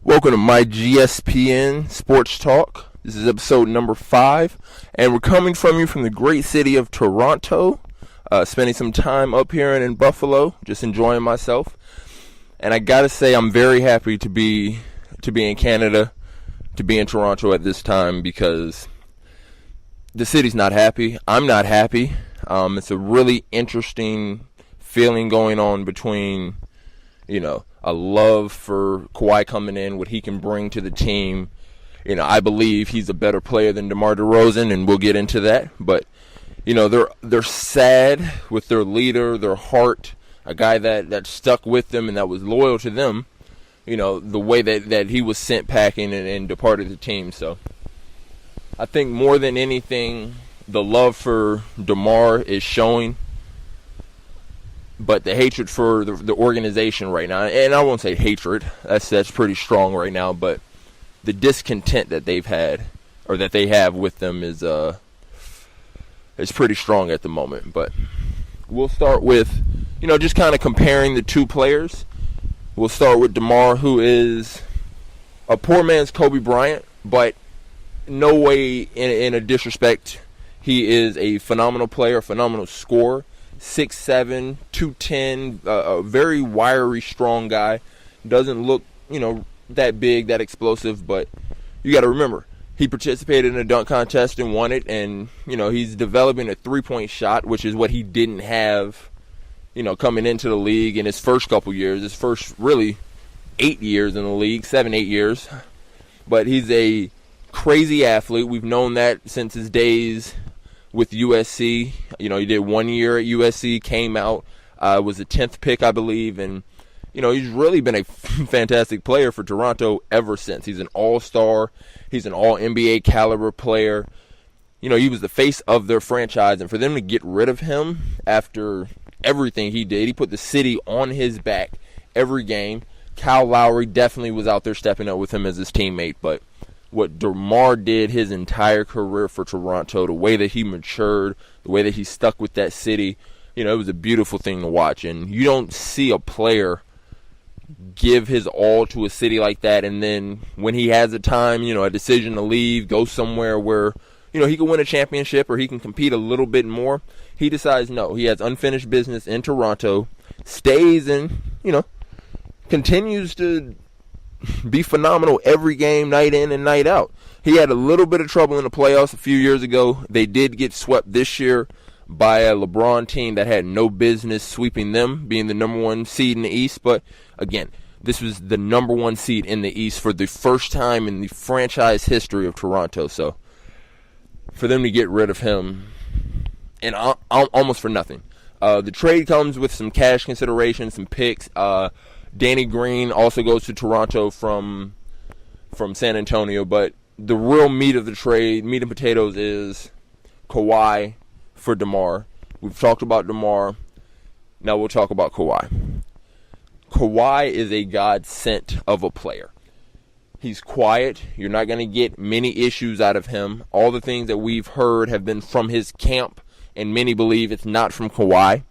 Welcome to myGSPN Sports Talk. This is episode number 5, and we're coming from you from the great city of Toronto. Spending some time up here and in Buffalo, just enjoying myself. And I gotta say, I'm very happy to be in Canada, to be in Toronto at this time, because the city's not happy. I'm not happy. It's a really interesting feeling going on between, a love for Kawhi coming in, what he can bring to the team. I believe he's a better player than Demar DeRozan, and we'll get into that. But, they're sad with their leader, their heart, a guy that stuck with them and that was loyal to them, the way that he was sent packing and departed the team. So I think more than anything, the love for Demar is showing. But the hatred for the organization right now, and I won't say hatred, that's pretty strong right now, but the discontent that they've had, or that they have with them, is pretty strong at the moment. But we'll start with, just kind of comparing the two players. We'll start with DeMar, who is a poor man's Kobe Bryant, but no way in a disrespect. He is a phenomenal player, a phenomenal scorer. 6'7", 210, a very wiry, strong guy. Doesn't look, that big, that explosive, but you got to remember, he participated in a dunk contest and won it, and, he's developing a three-point shot, which is what he didn't have, coming into the league in his first couple years, his first, really, 8 years in the league, 7, 8 years. But he's a crazy athlete. We've known that since his days with USC. He did 1 year at USC, came out, was the 10th pick, I believe, and, he's really been a fantastic player for Toronto ever since. He's an all-star. He's an all-NBA caliber player. He was the face of their franchise, and for them to get rid of him after everything he did, he put the city on his back every game. Kyle Lowry definitely was out there stepping up with him as his teammate, but what DeMar did his entire career for Toronto, the way that he matured, the way that he stuck with that city, it was a beautiful thing to watch. And you don't see a player give his all to a city like that, and then when he has a time, a decision to leave, go somewhere where, he can win a championship or he can compete a little bit more, he decides no. He has unfinished business in Toronto, stays and, continues to be phenomenal every game, night in and night out. He had a little bit of trouble in the playoffs a few years ago. They did get swept this year by a LeBron team that had no business sweeping them, being the number 1 seed in the East. But again, this was the number 1 seed in the East for the first time in the franchise history of Toronto. So for them to get rid of him, and almost for nothing. The trade comes with some cash consideration, some picks. Danny Green also goes to Toronto from San Antonio, but the real meat of the trade, meat and potatoes, is Kawhi for DeMar. We've talked about DeMar. Now we'll talk about Kawhi. Kawhi is a godsend of a player. He's quiet. You're not going to get many issues out of him. All the things that we've heard have been from his camp, and many believe it's not from Kawhi.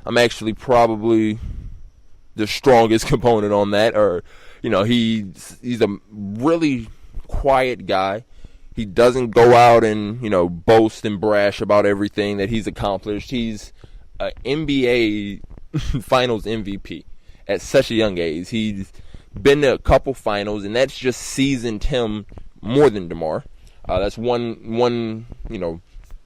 I'm actually probably the strongest component on that, or he's a really quiet guy. He doesn't go out and boast and brash about everything that he's accomplished. He's an NBA Finals MVP at such a young age. He's been to a couple finals, and that's just seasoned him more than DeMar. That's one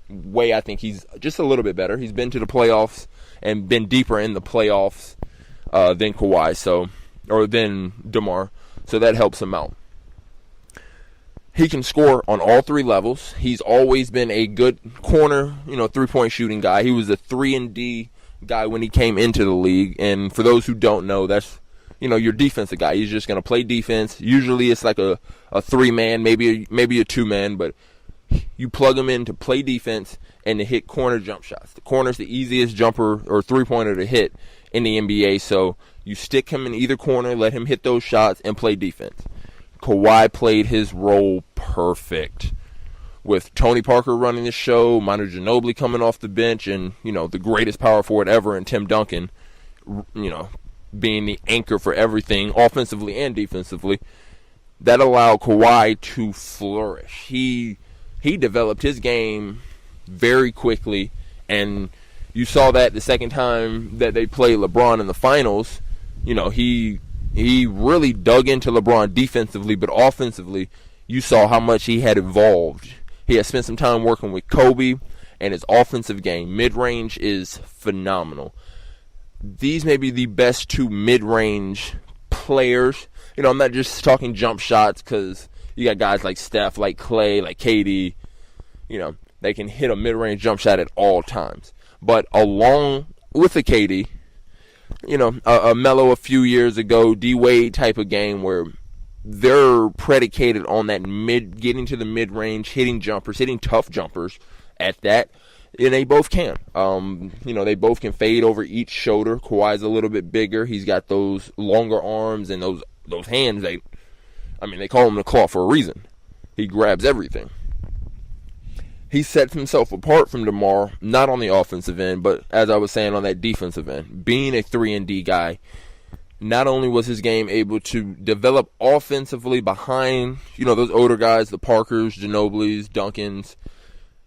way I think he's just a little bit better. He's been to the playoffs and been deeper in the playoffs than Kawhi, or than DeMar, so that helps him out. He can score on all 3 levels. He's always been a good corner, three-point shooting guy. He was a 3-and-D guy when he came into the league, and for those who don't know, that's your defensive guy. He's just going to play defense. Usually it's like a 3-man, maybe a 2-man, but you plug him in to play defense and to hit corner jump shots. The corner's the easiest jumper or three-pointer to hit in the NBA, so you stick him in either corner, let him hit those shots, and play defense. Kawhi played his role perfect. With Tony Parker running the show, Manu Ginobili coming off the bench, and, the greatest power forward ever in Tim Duncan, being the anchor for everything, offensively and defensively, that allowed Kawhi to flourish. He developed his game very quickly, and you saw that the second time that they played LeBron in the finals. You know, he really dug into LeBron defensively, but offensively, you saw how much he had evolved. He had spent some time working with Kobe, and his offensive game, mid-range, is phenomenal. These may be the best two mid-range players. You know, I'm not just talking jump shots, because you got guys like Steph, like Clay, like KD. You know, they can hit a mid-range jump shot at all times. But along with the KD, you know, a Melo a few years ago, D-Wade type of game where they're predicated on that getting to the mid-range, hitting jumpers, hitting tough jumpers at that. And they both can. You know, they both can fade over each shoulder. Kawhi's a little bit bigger. He's got those longer arms and those hands. They call him the claw for a reason. He grabs everything. He sets himself apart from Demar, not on the offensive end, but as I was saying, on that defensive end. Being a 3-and-D guy, not only was his game able to develop offensively behind, you know, those older guys, the Parkers, Ginobilis, Duncans.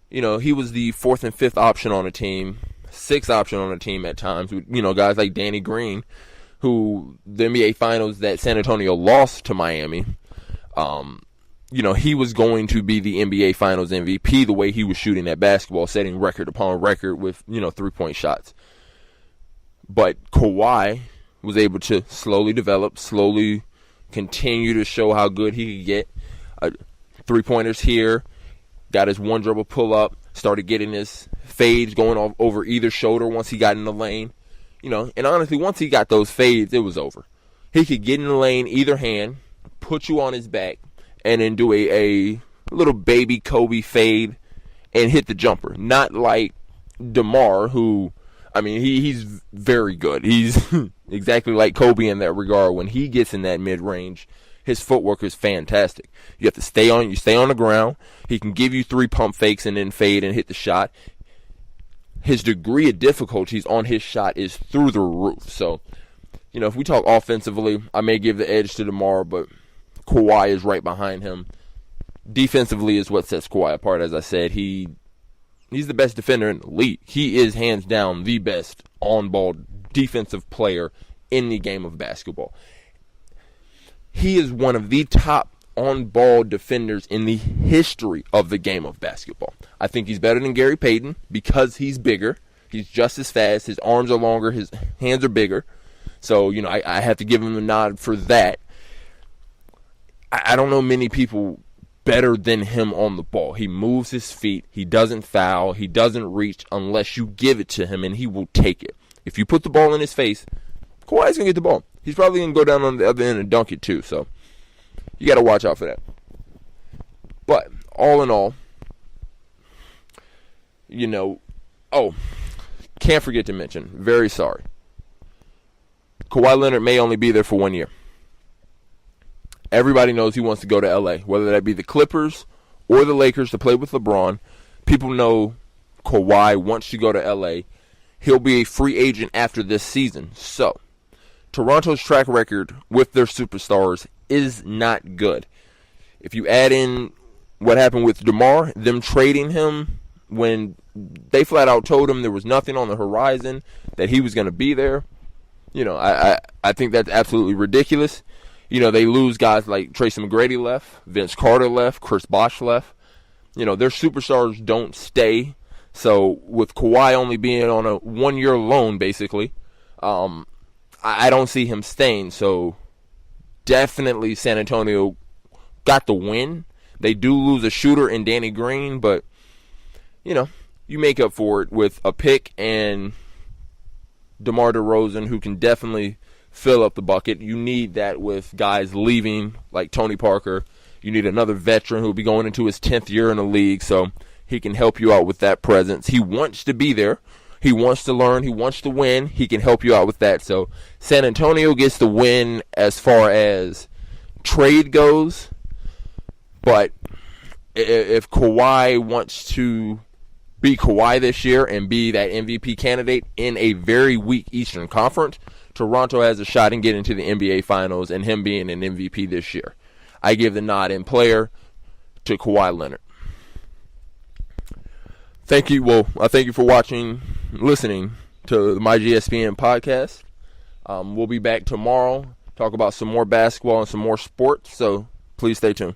You know, he was the 4th and 5th option on a team, 6th option on a team at times. You know, guys like Danny Green, who the NBA Finals that San Antonio lost to Miami, you know, he was going to be the NBA Finals MVP the way he was shooting that basketball, setting record upon record with, you know, 3-point shots. But Kawhi was able to slowly develop, slowly continue to show how good he could get. 3-pointers here, got his one dribble pull up, started getting his fades going over either shoulder once he got in the lane. You know, and honestly, once he got those fades, it was over. He could get in the lane, either hand, put you on his back, and then do a little baby Kobe fade and hit the jumper. Not like DeMar, who, I mean, he's very good. He's exactly like Kobe in that regard. When he gets in that mid-range, his footwork is fantastic. You have to stay on the ground. He can give you 3 pump fakes and then fade and hit the shot. His degree of difficulties on his shot is through the roof. So, you know, if we talk offensively, I may give the edge to DeMar, but Kawhi is right behind him. Defensively is what sets Kawhi apart. As I said, he's the best defender in the league. He is hands down the best on-ball defensive player in the game of basketball. He is one of the top on-ball defenders in the history of the game of basketball. I think he's better than Gary Payton because he's bigger. He's just as fast. His arms are longer. His hands are bigger. So, you know, I have to give him a nod for that. I don't know many people better than him on the ball. He moves his feet. He doesn't foul. He doesn't reach unless you give it to him, and he will take it. If you put the ball in his face, Kawhi's going to get the ball. He's probably going to go down on the other end and dunk it too. So you got to watch out for that. But all in all, you know, can't forget to mention, very sorry, Kawhi Leonard may only be there for 1 year. Everybody knows he wants to go to LA, whether that be the Clippers or the Lakers to play with LeBron. People know Kawhi wants to go to LA. He'll be a free agent after this season. So, Toronto's track record with their superstars is not good. If you add in what happened with DeMar, them trading him when they flat out told him there was nothing on the horizon, that he was going to be there, you know, I think that's absolutely ridiculous. You know, they lose guys like Tracy McGrady left, Vince Carter left, Chris Bosh left. You know, their superstars don't stay. So with Kawhi only being on a 1-year loan, basically, I don't see him staying. So definitely San Antonio got the win. They do lose a shooter in Danny Green, but, you know, you make up for it with a pick and DeMar DeRozan, who can definitely fill up the bucket. You need that with guys leaving like Tony Parker. You need another veteran who will be going into his 10th year in the league, so he can help you out with that presence. He wants to be there. He wants to learn. He wants to win. He can help you out with that. So San Antonio gets the win as far as trade goes. But if Kawhi wants to be Kawhi this year and be that MVP candidate in a very weak Eastern Conference, Toronto has a shot in getting to the NBA Finals and him being an MVP this year. I give the nod in player to Kawhi Leonard. Thank you. Well, I thank you for listening to the myGSPN podcast. We'll be back tomorrow, talk about some more basketball and some more sports, so please stay tuned.